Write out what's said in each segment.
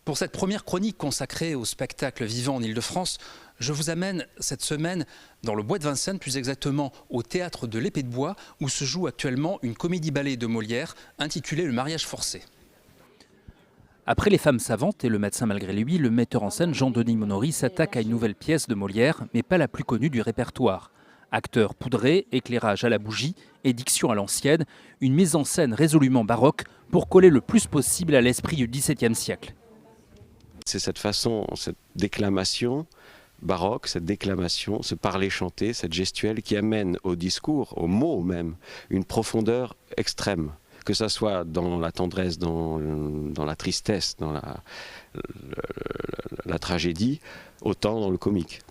Pour cette première chronique consacrée au spectacle vivant en Ile-de-France, je vous amène cette semaine dans le bois de Vincennes, plus exactement au théâtre de l'Épée de Bois, où se joue actuellement une comédie-ballet de Molière intitulée Le mariage forcé. Après Les femmes savantes et Le médecin malgré lui, le metteur en scène Jean-Denis Monory s'attaque à une nouvelle pièce de Molière, mais pas la plus connue du répertoire. Acteurs poudrés, éclairage à la bougie et diction à l'ancienne, une mise en scène résolument baroque pour coller le plus possible à l'esprit du XVIIe siècle. C'est cette façon, cette déclamation baroque, cette déclamation, ce parler chanté, cette gestuelle qui amène au discours, aux mots même, une profondeur extrême. Que ça soit dans la tendresse, dans la tristesse, dans la tragédie, autant dans le comique.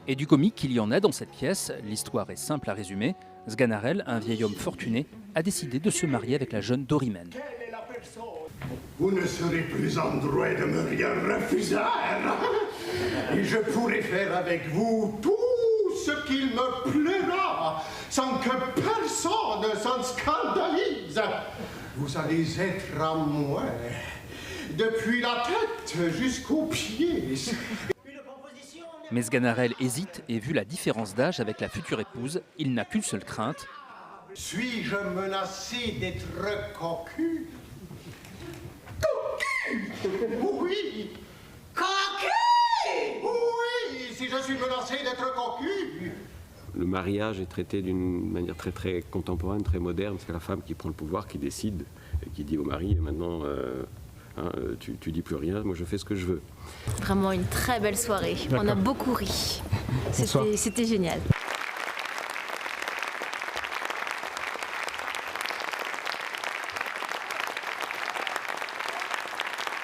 Et du comique, il y en a dans cette pièce. L'histoire est simple à résumer. Sganarelle, un vieil homme fortuné, a décidé de se marier avec la jeune Dorimène. Vous ne serez plus en droit de me rien refuser. Et je pourrai faire avec vous tout ce qu'il me plaira, sans que personne s'en scandalise. Vous allez être à moi, depuis la tête jusqu'aux pieds. Mais Sganarelle hésite et vu la différence d'âge avec la future épouse, il n'a qu'une seule crainte. Suis-je menacé d'être cocu? Oui. Cocu? Oui, si je suis menacé d'être cocu. Le mariage est traité d'une manière très contemporaine, très moderne. C'est la femme qui prend le pouvoir, qui décide, et qui dit au mari, maintenant, tu dis plus rien, moi je fais ce que je veux. Vraiment une très belle soirée. On a beaucoup ri. C'était génial.